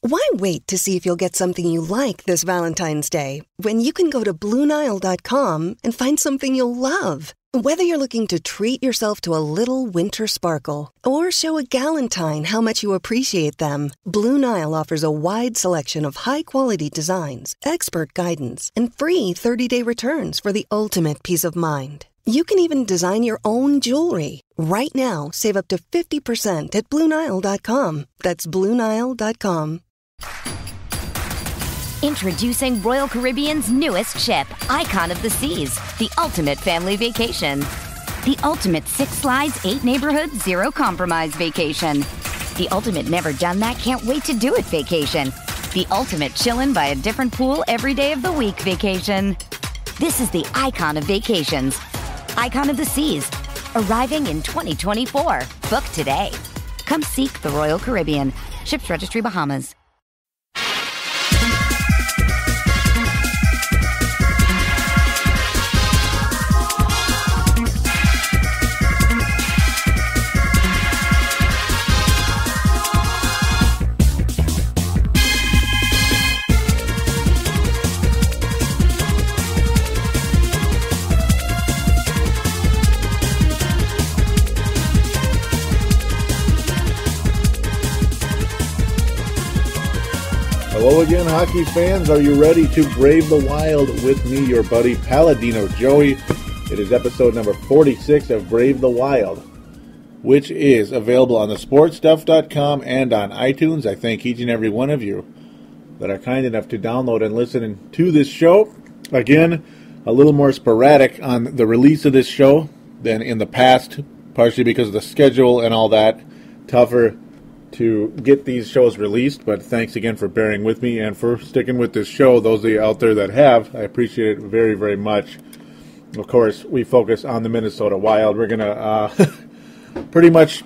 Why wait to see if you'll get something you like this Valentine's Day when you can go to BlueNile.com and find something you'll love? Whether you're looking to treat yourself to a little winter sparkle or show a galentine how much you appreciate them, Blue Nile offers a wide selection of high-quality designs, expert guidance, and free 30-day returns for the ultimate peace of mind. You can even design your own jewelry. Right now, save up to 50% at BlueNile.com. That's BlueNile.com. Introducing Royal Caribbean's newest ship, Icon of the Seas, the ultimate family vacation. The ultimate 6 slides, 8 neighborhoods, 0 compromise vacation. The ultimate never done that, can't wait to do it vacation. The ultimate chillin' by a different pool every day of the week vacation. This is the Icon of vacations. Icon of the Seas, arriving in 2024. Book today. Come seek the Royal Caribbean. Ships Registry, Bahamas. Hello again, hockey fans. Are you ready to brave the wild with me, your buddy Paladino Joey? It is episode number 46 of Brave the Wild, which is available on thesportstuff.com and on iTunes. I thank each and every one of you that are kind enough to download and listen to this show. Again, a little more sporadic on the release of this show than in the past, partially because of the schedule and all that. Tougher to get these shows released, but thanks again for bearing with me and for sticking with this show. Those of you out there that have, I appreciate it very, very much. Of course, we focus on the Minnesota Wild. We're going to pretty much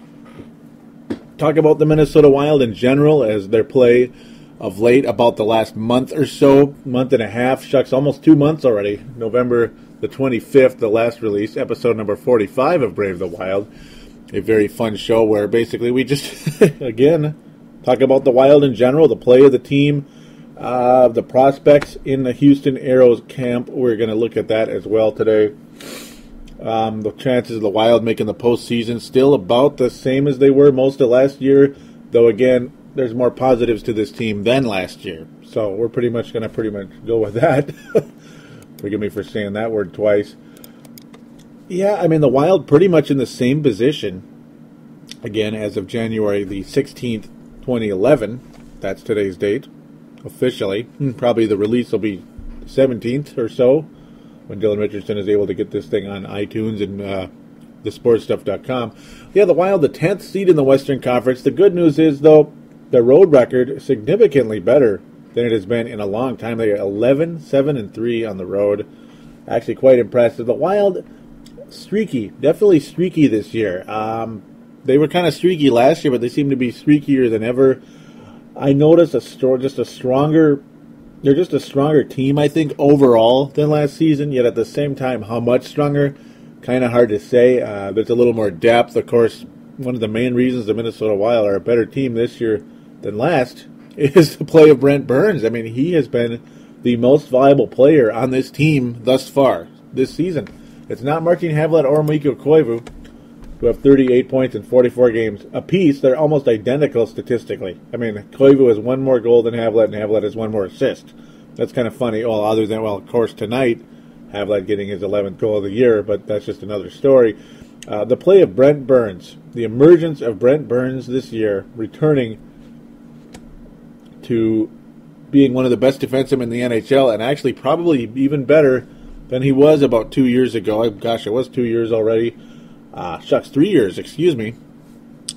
talk about the Minnesota Wild in general as their play of late, about the last month or so, month and a half, shucks, almost 2 months already. November the 25th, the last release, episode number 45 of Brave the Wild. A very fun show where basically we just, again, talk about the Wild in general, the play of the team, the prospects in the Houston Aeros camp. We're going to look at that as well today. The chances of the Wild making the postseason still about the same as they were most of last year, though again, there's more positives to this team than last year. So we're pretty much going to go with that. Forgive me for saying that word twice. Yeah, I mean, the Wild pretty much in the same position, again, as of January the 16th, 2011. That's today's date, officially. Probably the release will be the 17th or so, when Dylan Richardson is able to get this thing on iTunes and thesportstuff.com. Yeah, the Wild, the 10th seed in the Western Conference. The good news is, though, the road record is significantly better than it has been in a long time. They are 11-7-3 on the road. Actually quite impressive. The Wild, streaky, definitely streaky this year. They were kind of streaky last year, but they seem to be streakier than ever. I noticed they're just a stronger team, I think, overall than last season, yet at the same time, how much stronger, kind of hard to say. There's a little more depth. Of course, one of the main reasons the Minnesota Wild are a better team this year than last is the play of Brent Burns. I mean, he has been the most valuable player on this team thus far this season. It's not Martin Havlat or Mikko Koivu, who have 38 points in 44 games apiece. They're almost identical statistically. I mean, Koivu has one more goal than Havlat, and Havlat has one more assist. That's kind of funny. Well, other than, of course, tonight, Havlat getting his 11th goal of the year, but that's just another story. The play of Brent Burns, the emergence of Brent Burns this year, returning to being one of the best defensemen in the NHL, and actually probably even better than he was about 2 years ago. Gosh, it was 2 years already. 3 years, excuse me.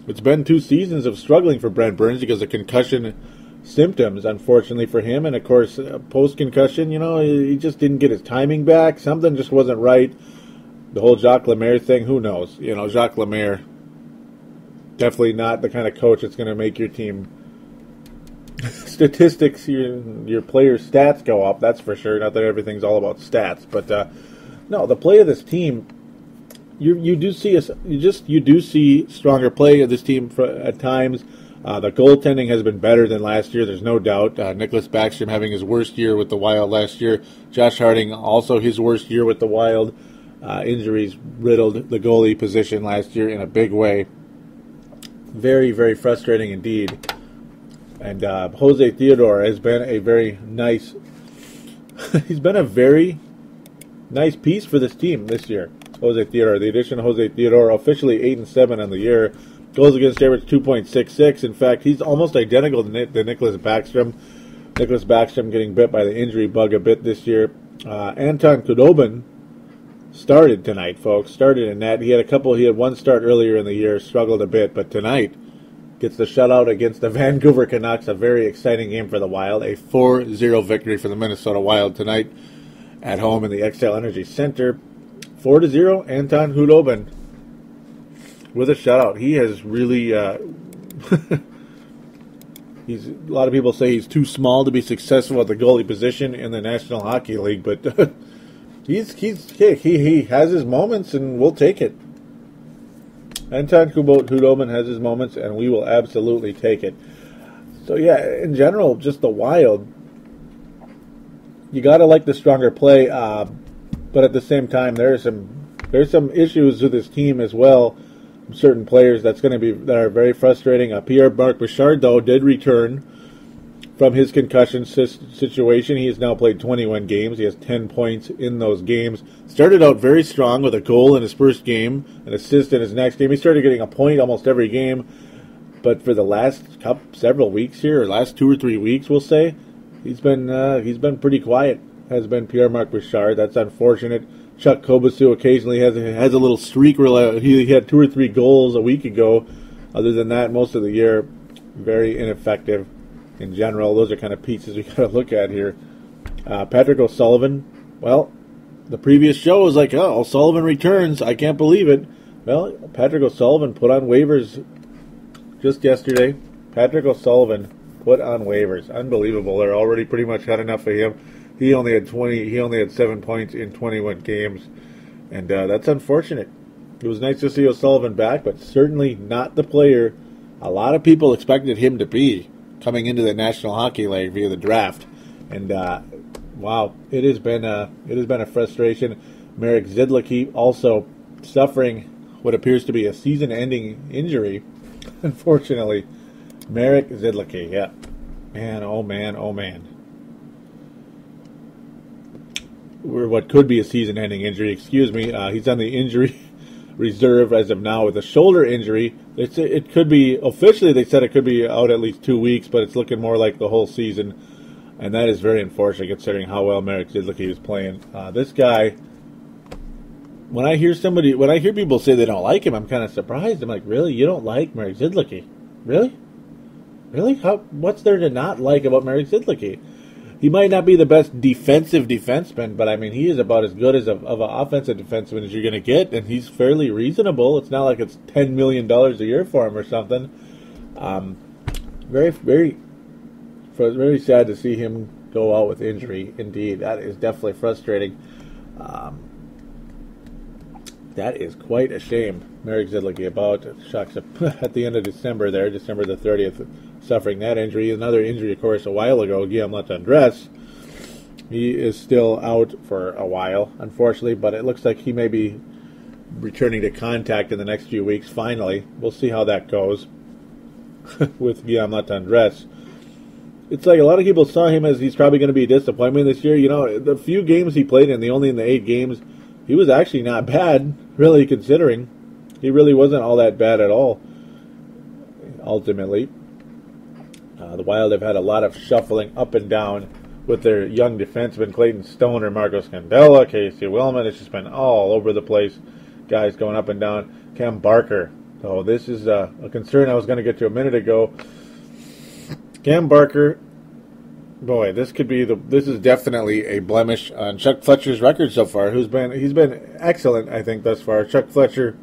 It's been 2 seasons of struggling for Brent Burns because of concussion symptoms, unfortunately for him. And, of course, post-concussion, he just didn't get his timing back. Something just wasn't right. The whole Jacques Lemaire thing, who knows? Jacques Lemaire, definitely not the kind of coach that's going to make your team statistics, your players' stats go up, that's for sure. Not that everything's all about stats, but no, the play of this team, you do see stronger play of this team at times. The goaltending has been better than last year, there's no doubt. Nicholas Backstrom having his worst year with the Wild last year. Josh Harding also his worst year with the Wild. Injuries riddled the goalie position last year in a big way. Very, very frustrating indeed. And Jose Theodore has been a very nice he's been a very nice piece for this team this year. Jose Theodore. The addition of Jose Theodore, officially 8-7 on the year. Goals against average 2.66. In fact, he's almost identical to Nicholas Backstrom. Nicholas Backstrom getting bit by the injury bug a bit this year. Anton Khudobin started tonight, folks. Started in net. He had one start earlier in the year, struggled a bit, but tonight gets the shutout against the Vancouver Canucks. A very exciting game for the Wild. A 4-0 victory for the Minnesota Wild tonight at home in the XL Energy Center. 4-0, Anton Khudobin with a shutout. He has really, a lot of people say he's too small to be successful at the goalie position in the National Hockey League, but he has his moments, and we'll take it. Anton Khudobin has his moments, and we will absolutely take it. So yeah, in general, just the Wild, you got to like the stronger play, but at the same time, there's some issues with this team as well. Certain players that are very frustrating. Pierre-Marc Bouchard, though, did return from his concussion situation. He has now played 21 games. He has 10 points in those games. Started out very strong with a goal in his first game, an assist in his next game. He started getting a point almost every game. But for the last several weeks here, or last 2 or 3 weeks, we'll say, he's been pretty quiet. Has been Pierre-Marc Bouchard. That's unfortunate. Chuck Kobasu occasionally has a little streak where he had 2 or 3 goals a week ago. Other than that, most of the year, very ineffective in general. Those are kind of pieces we got to look at here. Patrick O'Sullivan, well, the previous show was like, oh, O'Sullivan returns. I can't believe it. Well, Patrick O'Sullivan put on waivers just yesterday. Patrick O'Sullivan put on waivers. Unbelievable. They're already pretty much had enough of him. He only had 7 points in 21 games, and that's unfortunate. It was nice to see O'Sullivan back, but certainly not the player a lot of people expected him to be coming into the National Hockey League via the draft. And wow, it has been a frustration. Marek Zidlicky also suffering what appears to be a season-ending injury. Unfortunately, Marek Zidlicky, yeah, man, oh man, oh man. What could be a season-ending injury, excuse me. He's on the injury reserve as of now with a shoulder injury. It could be, officially they said it could be out at least 2 weeks, but it's looking more like the whole season. And that is very unfortunate considering how well Marek Zidlicky is playing. This guy, when I hear people say they don't like him, I'm kind of surprised. I'm like, really? You don't like Marek Zidlicky? Really? Really? What's there to not like about Marek Zidlicky? He might not be the best defensive defenseman, but I mean, he is about as good of an offensive defenseman as you're going to get, and he's fairly reasonable. It's not like it's $10 million a year for him or something. Very, very, very sad to see him go out with injury. Indeed, that is definitely frustrating. That is quite a shame. Marek Zidlicky about shucks at the end of December there, December the 30th, suffering that injury. Another injury, of course, a while ago, Guillaume Latendresse. He is still out for a while, unfortunately, but it looks like he may be returning to contact in the next few weeks, finally. We'll see how that goes with Guillaume Latendresse. It's like a lot of people saw him as he's probably going to be a disappointment this year. You know, the few games he played in, only in the 8 games, he was actually not bad, really, considering. He really wasn't all that bad at all, ultimately. The Wild have had a lot of shuffling up and down with their young defensemen, Clayton Stoner, Marcos Candela, Casey Willman. It's just been all over the place. Guys going up and down. Cam Barker. Oh, this is a concern I was going to get to a minute ago. Cam Barker, boy, this is definitely a blemish on Chuck Fletcher's record so far. He's been excellent, I think, thus far. Chuck Fletcher,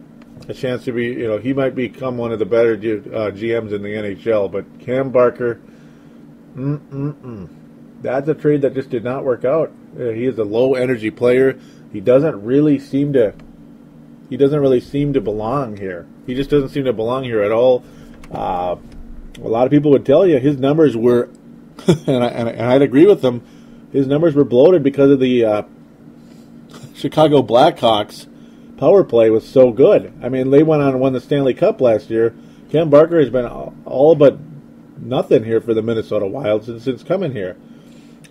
a chance to be, he might become one of the better GMs in the NHL. But Cam Barker, that's a trade that just did not work out. He is a low energy player. He doesn't really seem to belong here. He just doesn't seem to belong here at all. a lot of people would tell you his numbers were, and I'd agree with them, his numbers were bloated because of the Chicago Blackhawks power play was so good. I mean, they went on and won the Stanley Cup last year. Cam Barker has been all but nothing here for the Minnesota Wild since coming here.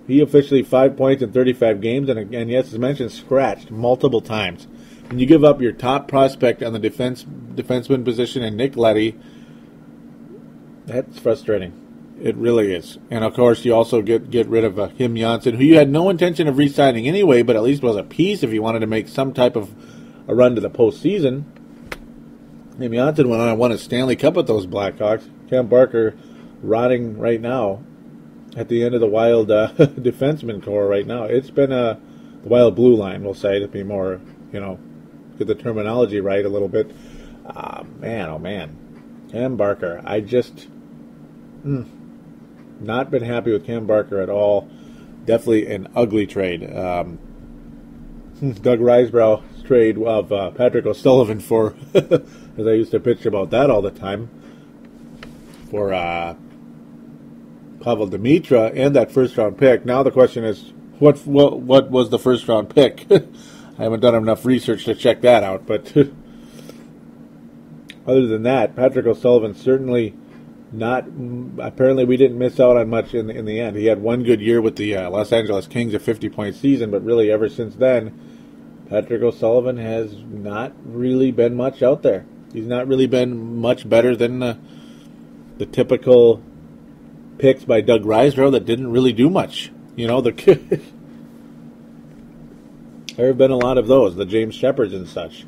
He officially 5 points in 35 games, and yes, as mentioned, scratched multiple times. When you give up your top prospect on the defenseman position in Nick Leddy, that's frustrating. It really is. And, of course, you also get rid of Kim Janssen, who you had no intention of re-signing anyway, but at least was a piece if you wanted to make some type of a run to the postseason. Kim Janssen went on and won a Stanley Cup with those Blackhawks. Cam Barker rotting right now at the end of the Wild defenseman core right now. It's been the Wild blue line, we'll say, to be more, get the terminology right a little bit. Man, oh man. Cam Barker, I just not been happy with Cam Barker at all. Definitely an ugly trade. Doug Risebrough's trade of Patrick O'Sullivan for, as I used to pitch about that all the time, for Pavel Dimitra and that first-round pick. Now the question is, what was the first-round pick? I haven't done enough research to check that out, but other than that, Patrick O'Sullivan certainly not. Apparently, we didn't miss out on much in the end. He had one good year with the Los Angeles Kings, a 50-point season, but really ever since then, Patrick O'Sullivan has not really been much out there. He's not really been much better than the typical picks by Doug Risebrough that didn't really do much. There have been a lot of those, the James Shepards and such.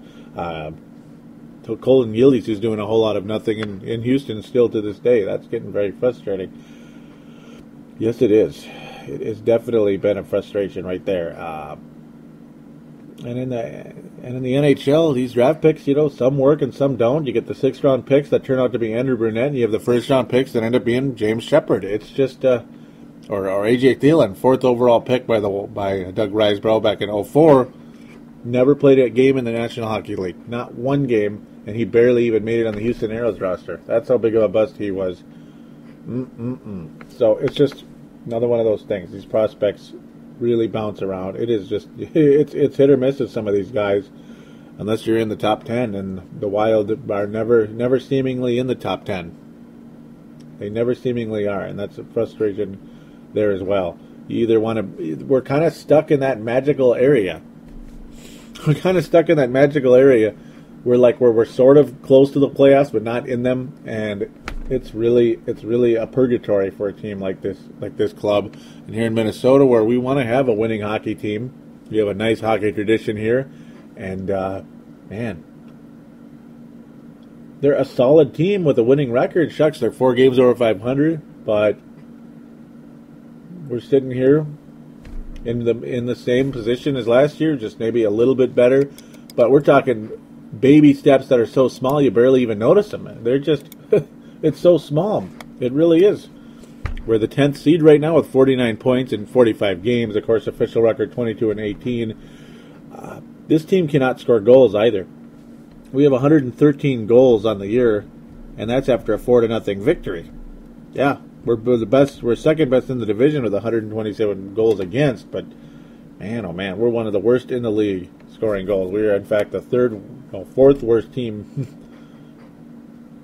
Colin Yildiz, who's doing a whole lot of nothing in Houston still to this day. That's getting very frustrating. Yes, it is. It has definitely been a frustration right there. And in the NHL, these draft picks, some work and some don't. You get the 6th-round picks that turn out to be Andrew Brunette, and you have the 1st-round picks that end up being James Shepard. It's just, or A.J. Thielen, 4th overall pick by Doug Risebrough back in 2004. Never played a game in the National Hockey League. Not one game, and he barely even made it on the Houston Aeros roster. That's how big of a bust he was. So it's just another one of those things. These prospects really bounce around. It is just, it's hit or miss with some of these guys, unless you're in the top 10, and the Wild are never seemingly in the top 10. They never seemingly are, and that's a frustration there as well. You either we're kind of stuck in that magical area. We're kind of stuck in that magical area where we're sort of close to the playoffs but not in them, and it's really a purgatory for a team like this club. And here in Minnesota, where we want to have a winning hockey team, we have a nice hockey tradition here, and man, they're a solid team with a winning record. Shucks, they're 4 games over 500, but we're sitting here in the same position as last year, just maybe a little bit better. But we're talking baby steps that are so small you barely even notice them. They're just it's so small. It really is. We're the 10th seed right now with 49 points in 45 games. Of course, official record 22-18. This team cannot score goals either. We have 113 goals on the year, and that's after a 4-0 victory. Yeah, we're the best. We're second best in the division with 127 goals against. But man, oh man, we're one of the worst in the league scoring goals. We are, in fact, the fourth worst team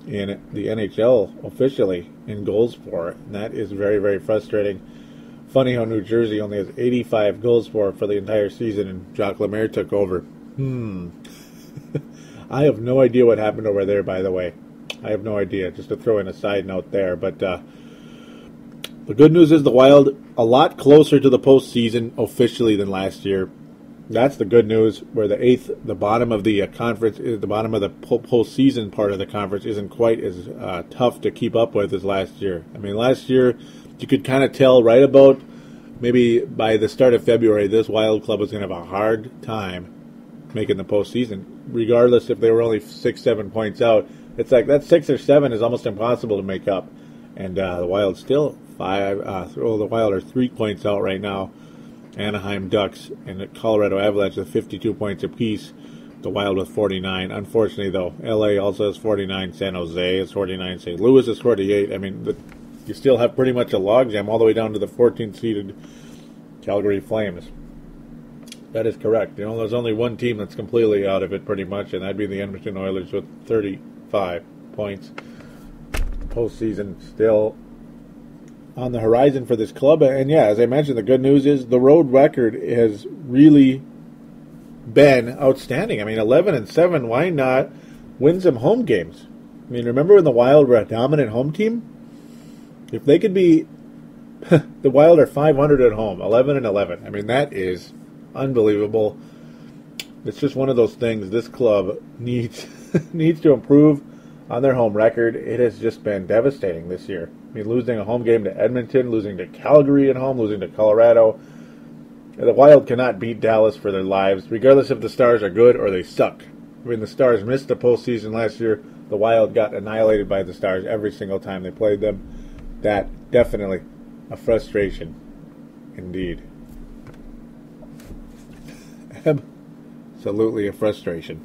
in the NHL officially in goals for. And that is very, very frustrating. Funny how New Jersey only has 85 goals for the entire season, and Jacques Lemaire took over. I have no idea what happened over there, by the way. I have no idea, just to throw in a side note there. But the good news is the Wild a lot closer to the postseason officially than last year. That's the good news, where the bottom of the conference, the bottom of the postseason part of the conference isn't quite as tough to keep up with as last year. I mean, last year you could kind of tell right about maybe by the start of February this Wild club was going to have a hard time making the postseason, regardless if they were only 6-7 points out. It's like that 6 or 7 is almost impossible to make up, and the Wild still the Wild are 3 points out right now. Anaheim Ducks and the Colorado Avalanche with 52 points apiece. The Wild with 49. Unfortunately, though, LA also has 49. San Jose is 49. St. Louis is 48. I mean, you still have pretty much a logjam all the way down to the 14th-seeded Calgary Flames. That is correct. There's only one team that's completely out of it, pretty much, and that'd be the Edmonton Oilers with 35 points. Postseason still on the horizon for this club. And yeah, as I mentioned, the good news is the road record has really been outstanding. I mean, 11-7. Why not win some home games? I mean, remember when the Wild were a dominant home team? If they could be, the Wild are 500 at home, 11-11. I mean, that is unbelievable. It's just one of those things. This club needs to improve on their home record. It has just been devastating this year. I mean, losing a home game to Edmonton, losing to Calgary at home, losing to Colorado. The Wild cannot beat Dallas for their lives, regardless if the Stars are good or they suck. I mean, the Stars missed the postseason last year. The Wild got annihilated by the Stars every single time they played them. That definitely a frustration, indeed. Absolutely a frustration.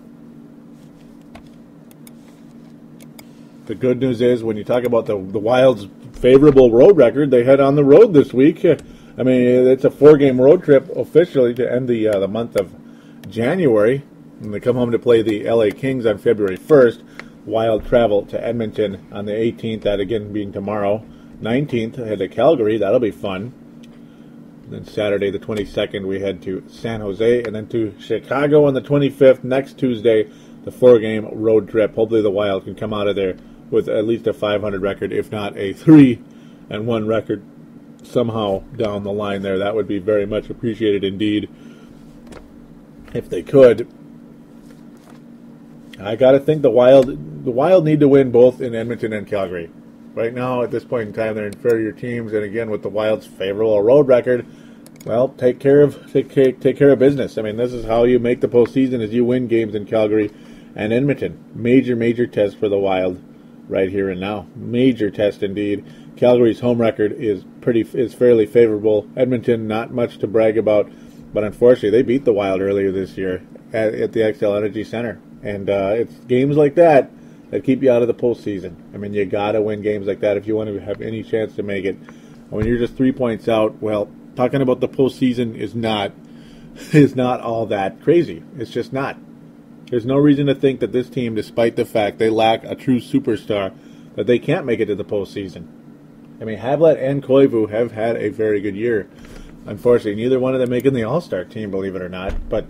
The good news is, when you talk about the Wild's favorable road record, they head on the road this week. I mean, it's a 4-game road trip officially to end the month of January. And they come home to play the LA Kings on February 1st. Wild travel to Edmonton on the 18th, that again being tomorrow. 19th, head to Calgary. That'll be fun. And then Saturday the 22nd, we head to San Jose, and then to Chicago on the 25th. Next Tuesday, the 4-game road trip. Hopefully the Wild can come out of there with at least a 500 record, if not a 3-1 record somehow down the line there. That would be very much appreciated indeed if they could. I got to think the Wild need to win both in Edmonton and Calgary. Right now, at this point in time, they're inferior teams, and again, with the Wild's favorable road record, well, take care of business. I mean, this is how you make the postseason: is you win games in Calgary and Edmonton. Major test for the Wild right here and now. Major test indeed. Calgary's home record is fairly favorable. Edmonton, not much to brag about, but unfortunately, they beat the Wild earlier this year at the XL Energy Center, and it's games like that keep you out of the postseason. I mean, you got to win games like that if you want to have any chance to make it. When you're just 3 points out, well, talking about the postseason is not all that crazy. It's just not. There's no reason to think that this team, despite the fact they lack a true superstar, that they can't make it to the postseason. I mean, Havlat and Koivu have had a very good year. Unfortunately, neither one of them making the All-Star team, believe it or not. But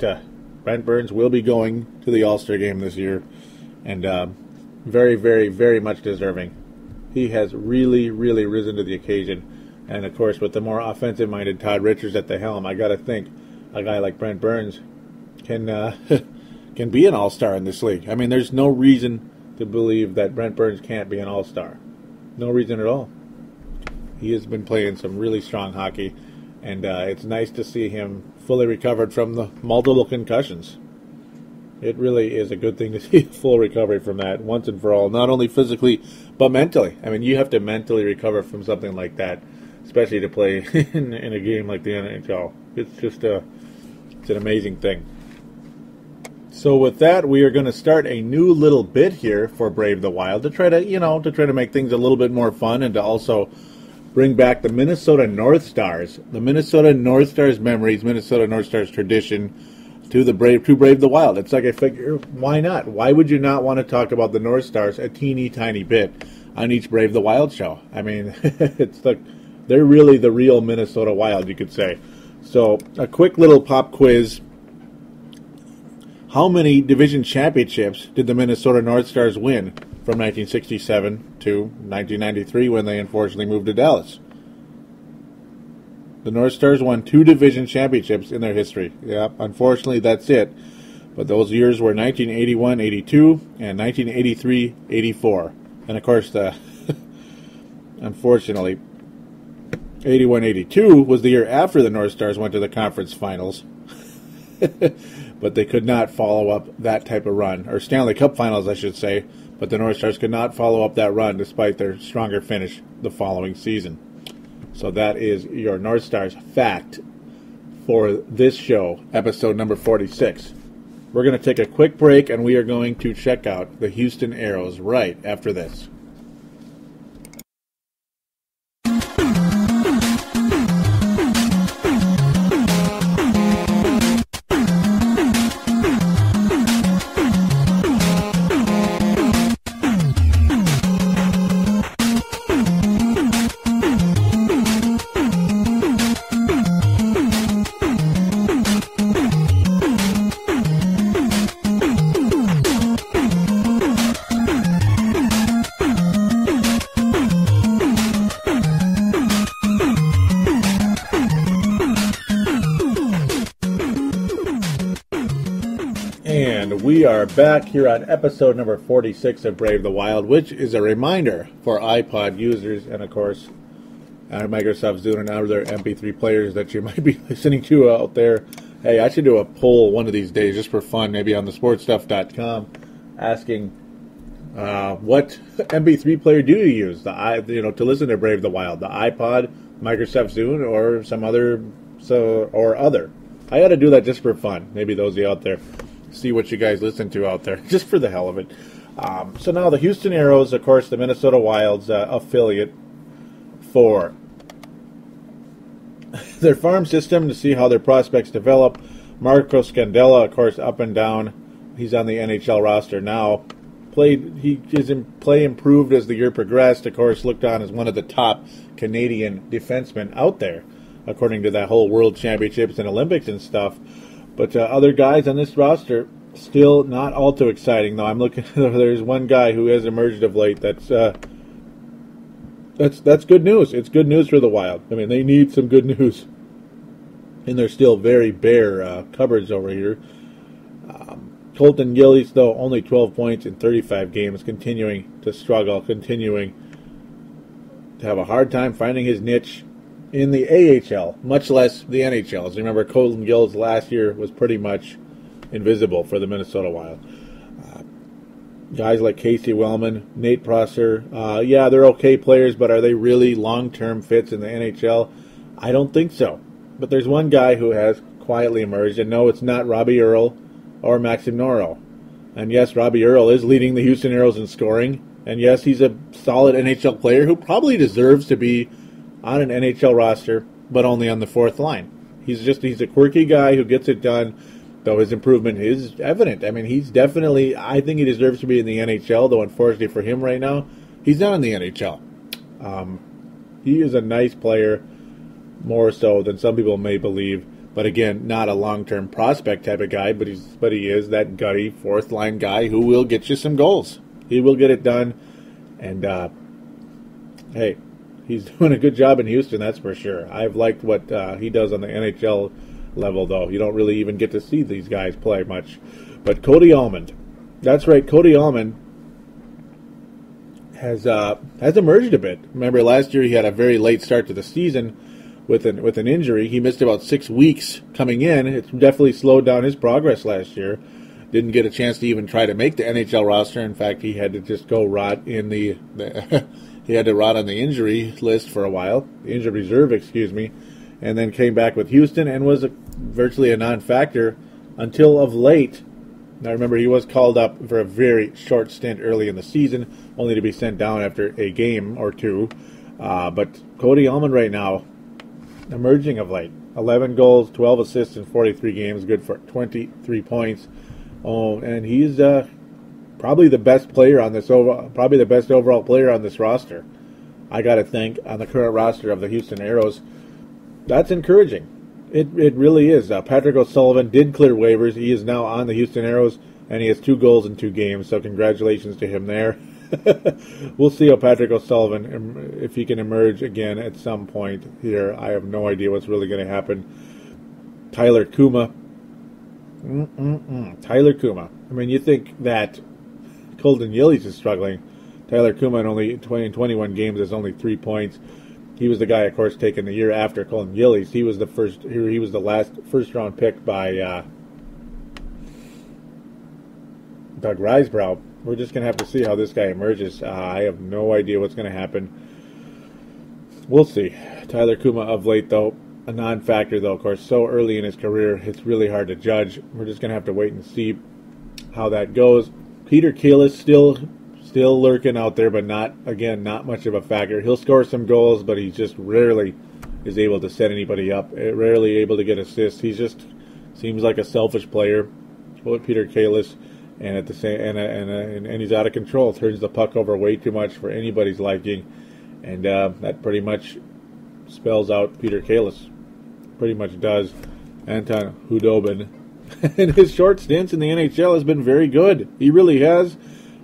Brent Burns will be going to the All-Star game this year, and very much deserving. He has really risen to the occasion. And, of course, with the more offensive-minded Todd Richards at the helm, I got to think a guy like Brent Burns can be an all-star in this league. I mean, there's no reason to believe that Brent Burns can't be an all-star. No reason at all. He has been playing some really strong hockey, and it's nice to see him fully recovered from the multiple concussions. It really is a good thing to see a full recovery from that once and for all, not only physically, but mentally. I mean, you have to mentally recover from something like that, especially to play in a game like the NHL. It's just it's an amazing thing. So with that, we are going to start a new little bit here for Brave the Wild to try to make things a little bit more fun, and to also bring back the Minnesota North Stars, the Minnesota North Stars memories, Minnesota North Stars tradition to Brave the Wild. It's like I figure, why not? Why would you not want to talk about the North Stars a teeny tiny bit on each Brave the Wild show? I mean, they're really the real Minnesota Wild, you could say. So, a quick little pop quiz. How many division championships did the Minnesota North Stars win from 1967 to 1993 when they unfortunately moved to Dallas? The North Stars won 2 division championships in their history. Yeah, unfortunately, that's it. But those years were 1981-82 and 1983-84. And, of course, unfortunately, 81-82 was the year after the North Stars went to the conference finals. But they could not follow up that type of run. Or Stanley Cup finals, I should say. But the North Stars could not follow up that run despite their stronger finish the following season. So that is your North Stars fact for this show, episode number 46. We're going to take a quick break, and we are going to check out the Houston Aeros right after this. And we are back here on episode number 46 of Brave the Wild, which is a reminder for iPod users and, of course, Microsoft's doing and other MP3 players that you might be listening to out there. Hey, I should do a poll one of these days just for fun, maybe on thesportstuff.com, asking what MP3 player do you use to listen to Brave the Wild? The iPod, Microsoft Zune, or some other other? I ought to do that just for fun. Maybe those of you out there. See what you guys listen to out there, just for the hell of it. So now the Houston Aeros, of course, the Minnesota Wild's affiliate for their farm system to see how their prospects develop. Marco Scandella, of course, up and down. He's on the NHL roster now. His play improved as the year progressed. Of course, looked on as one of the top Canadian defensemen out there, according to that whole World Championships and Olympics and stuff. But other guys on this roster, still not all too exciting, though. I'm looking. There's one guy who has emerged of late. That's good news. It's good news for the Wild. I mean, they need some good news, and they're still very bare cupboards over here. Colton Gillies, though, only 12 points in 35 games, continuing to struggle, continuing to have a hard time finding his niche in the AHL, much less the NHL. As you remember, Colton Gillies last year was pretty much invisible for the Minnesota Wild. Guys like Casey Wellman, Nate Prosser, they're okay players, but are they really long-term fits in the NHL? I don't think so. But there's one guy who has quietly emerged, and no, it's not Robbie Earle or Maxim Norrell. And yes, Robbie Earle is leading the Houston Aeros in scoring, and yes, he's a solid NHL player who probably deserves to be on an NHL roster, but only on the fourth line. He's a quirky guy who gets it done, though his improvement is evident. I mean, I think he deserves to be in the NHL, though unfortunately for him right now, he's not in the NHL. He is a nice player, more so than some people may believe, but again, not a long-term prospect type of guy, but he is that gutty fourth line guy who will get you some goals. He will get it done, and hey, he's doing a good job in Houston, that's for sure. I've liked what he does on the NHL level, though. You don't really even get to see these guys play much. But Cody Almond, that's right, Cody Almond has emerged a bit. Remember, last year he had a very late start to the season with an injury. He missed about 6 weeks coming in. It definitely slowed down his progress last year. Didn't get a chance to even try to make the NHL roster. In fact, he had to just go rot in the he had to rot on the injury list for a while, the injured reserve, and then came back with Houston and was virtually a non-factor until of late. Now remember, he was called up for a very short stint early in the season, only to be sent down after a game or two. But Cody Almond right now, emerging of late. 11 goals, 12 assists in 43 games, good for 23 points. Oh, and he's probably the best player on this probably the best overall player on this roster. I got to think, on the current roster of the Houston Aeros. That's encouraging. It really is. Patrick O'Sullivan did clear waivers. He is now on the Houston Aeros, and he has 2 goals in 2 games, so congratulations to him there. We'll see how Patrick O'Sullivan, if he can emerge again at some point here. I have no idea what's really going to happen. Tyler Kuma. Tyler Kuma. I mean, you think that Colton Gillies is struggling. Tyler Kuma in only 21 games has only 3 points. He was the guy, of course, taken the year after Colton Gillies. He was the last first-round pick by Doug Risebrough. We're just going to have to see how this guy emerges. I have no idea what's going to happen. We'll see. Tyler Kuma of late, though, a non-factor, though, of course. So early in his career, it's really hard to judge. We're just going to have to wait and see how that goes. Peter Kalis still lurking out there, but not much of a factor. He'll score some goals, but he just rarely is able to set anybody up. Rarely able to get assists. He just seems like a selfish player. Peter Kalis, and at the same and he's out of control. Turns the puck over way too much for anybody's liking, and that pretty much spells out Peter Kalis. Pretty much does. Anton Khudobin, in his short stints in the NHL, has been very good. He really has.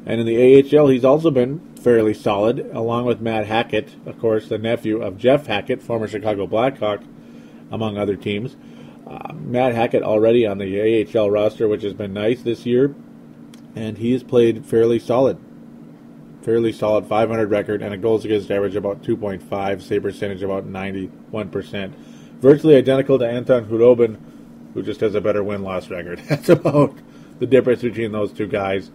And in the AHL, he's also been fairly solid, along with Matt Hackett, of course, the nephew of Jeff Hackett, former Chicago Blackhawk, among other teams. Matt Hackett already on the AHL roster, which has been nice this year, and he's played fairly solid. Fairly solid 500 record and a goals against average about 2.5, save percentage about 91%. Virtually identical to Anton Khudobin, who just has a better win-loss record. That's about the difference between those two guys.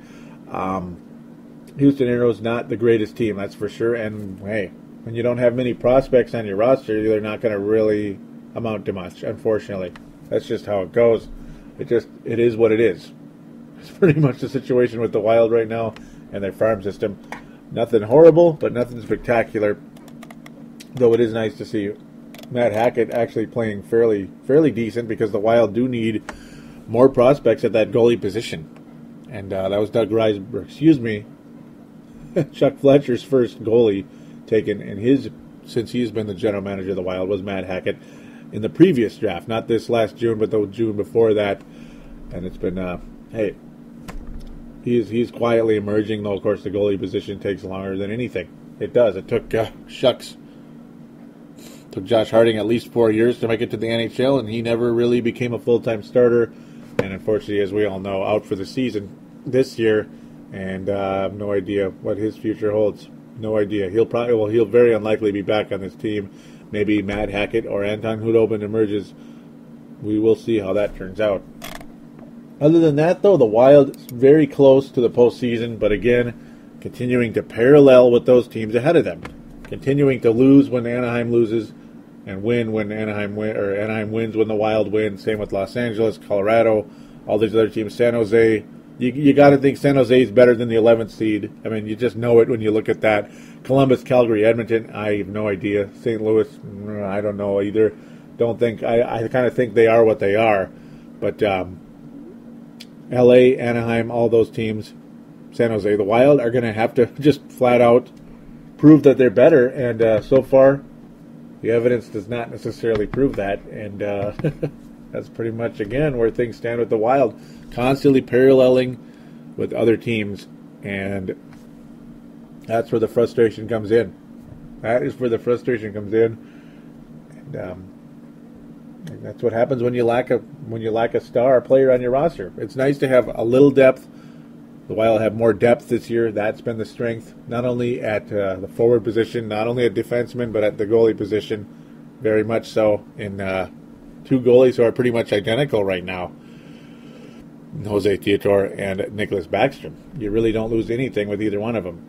Houston Aeros not the greatest team, that's for sure. And hey, when you don't have many prospects on your roster, they're not going to really amount to much, unfortunately. That's just how it goes. It is what it is. It's pretty much the situation with the Wild right now and their farm system. Nothing horrible, but nothing spectacular. Though it is nice to see Matt Hackett actually playing fairly decent, because the Wild do need more prospects at that goalie position. And that was Chuck Fletcher's first goalie taken since he's been the general manager of the Wild, was Matt Hackett in the previous draft. Not this last June, but the June before that. And it's been, he's quietly emerging, though, of course, the goalie position takes longer than anything. It does. It took took Josh Harding at least 4 years to make it to the NHL, and he never really became a full-time starter. And unfortunately, as we all know, out for the season this year, and I have no idea what his future holds. No idea. He'll very unlikely be back on this team. Maybe Matt Hackett or Anton Khudobin emerges. We will see how that turns out. Other than that, though, the Wild is very close to the postseason, but again, continuing to parallel with those teams ahead of them. Continuing to lose when Anaheim loses, and win when Anaheim wins when the Wild win. Same with Los Angeles, Colorado, all these other teams. San Jose, you got to think San Jose is better than the 11th seed. I mean, you just know it when you look at that. Columbus, Calgary, Edmonton, I have no idea. St. Louis, I don't know either. I kind of think they are what they are. But LA, Anaheim, all those teams, San Jose, the Wild are going to have to just flat out prove that they're better. And so far, the evidence does not necessarily prove that, and that's pretty much, again, where things stand with the Wild, constantly paralleling with other teams, and that's where the frustration comes in. That is where the frustration comes in, and that's what happens when you lack a star player on your roster. It's nice to have a little depth. The Wild have more depth this year. That's been the strength, not only at the forward position, not only at defenseman, but at the goalie position, very much so. In two goalies who are pretty much identical right now, Jose Theodore and Nicholas Backstrom. You really don't lose anything with either one of them.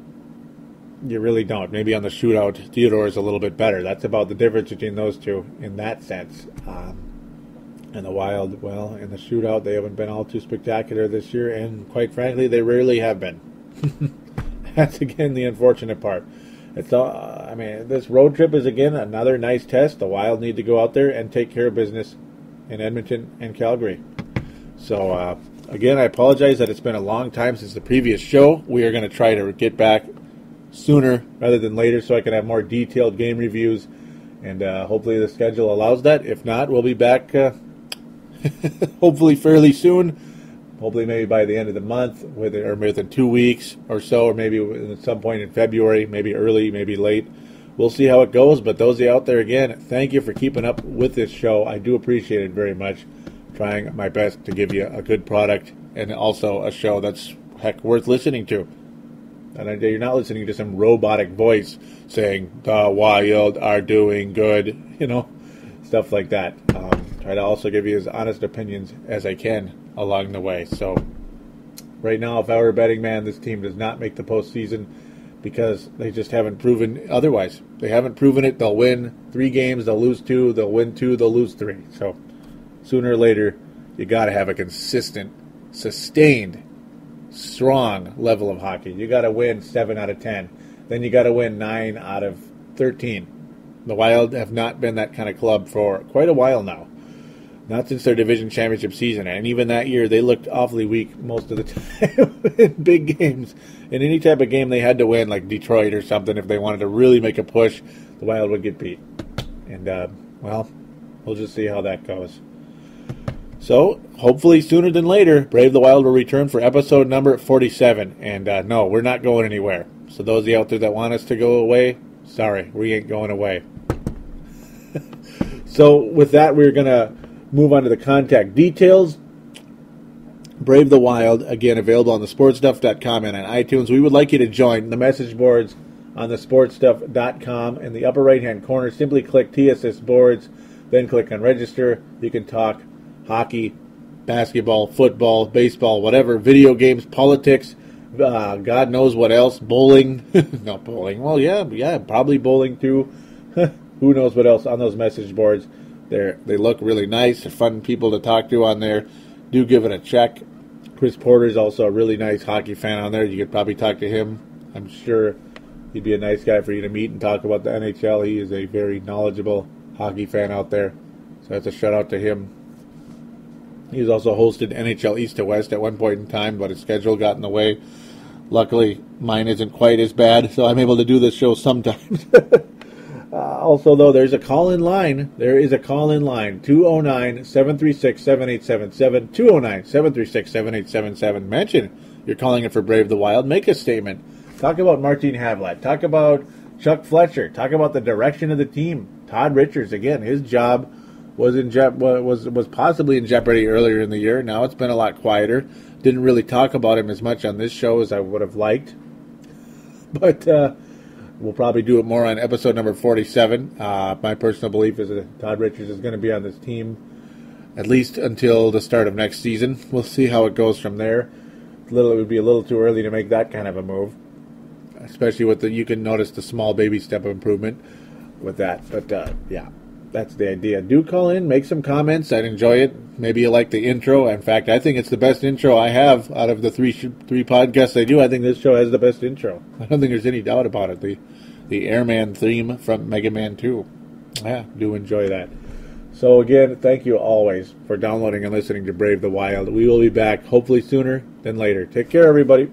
You really don't. Maybe on the shootout, Theodore is a little bit better. That's about the difference between those two in that sense. And the Wild, well, in the shootout, they haven't been all too spectacular this year, and quite frankly, they rarely have been. That's, again, the unfortunate part. This road trip is, again, another nice test. The Wild need to go out there and take care of business in Edmonton and Calgary. So, again, I apologize that it's been a long time since the previous show. We are going to try to get back sooner rather than later so I can have more detailed game reviews, and hopefully the schedule allows that. If not, we'll be back hopefully fairly soon. Hopefully maybe by the end of the month, or within 2 weeks or so, or maybe at some point in February, maybe early, maybe late. We'll see how it goes, but those of you out there, again, thank you for keeping up with this show. I do appreciate it very much. Trying my best to give you a good product and also a show that's, heck, worth listening to. And you're not listening to some robotic voice saying, the Wild are doing good, stuff like that. Try to also give you as honest opinions as I can along the way. So right now, if I were a betting man, this team does not make the postseason. because they just haven't proven otherwise. They haven't proven it. They'll win 3 games, they'll lose 2, they'll win 2, they'll lose 3. So sooner or later, you got to have a consistent, sustained, strong level of hockey. You got to win 7 out of 10. Then you got to win 9 out of 13. The Wild have not been that kind of club for quite a while now. Not since their division championship season. And even that year, they looked awfully weak most of the time in big games. In any type of game they had to win, like Detroit or something, if they wanted to really make a push, the Wild would get beat. And, well, we'll just see how that goes. So, hopefully sooner than later, Brave the Wild will return for episode number 47. And, no, we're not going anywhere. So those of you out there that want us to go away, sorry, we ain't going away. So, with that, we're going to move on to the contact details. Brave the Wild, again, available on thesportstuff.com and on iTunes. We would like you to join the message boards on thesportstuff.com. In the upper right-hand corner, simply click TSS boards, then click on register. You can talk hockey, basketball, football, baseball, whatever, video games, politics, God knows what else, bowling. Not bowling. Well, yeah, probably bowling too. Who knows what else on those message boards. They look really nice. They're fun people to talk to on there. Do give it a check. Chris Porter is also a really nice hockey fan on there. You could probably talk to him. I'm sure he'd be a nice guy for you to meet and talk about the NHL. He is a very knowledgeable hockey fan out there. So that's a shout out to him. He's also hosted NHL East to West at one point in time, but his schedule got in the way. Luckily, mine isn't quite as bad, so I'm able to do this show sometimes. Also, though, there's a call-in line. There is a call-in line, 209-736-7877, 209-736-7877. Mention you're calling it for Brave the Wild. Make a statement. Talk about Martin Havlat. Talk about Chuck Fletcher. Talk about the direction of the team. Todd Richards, again, his job was possibly in jeopardy earlier in the year. Now it's been a lot quieter. Didn't really talk about him as much on this show as I would have liked. But we'll probably do it more on episode number 47. My personal belief is that Todd Richards is going to be on this team at least until the start of next season. We'll see how it goes from there. It would be a little too early to make that kind of a move, especially with you can notice the small baby step improvement with that. But yeah, that's the idea. Do call in, make some comments. I'd enjoy it. Maybe you like the intro. In fact, I think it's the best intro I have out of the three podcasts I do. I think this show has the best intro. I don't think there's any doubt about it. The Airman theme from Mega Man 2. Yeah, do enjoy that. So again, thank you always for downloading and listening to Brave the Wild. We will be back hopefully sooner than later. Take care, everybody.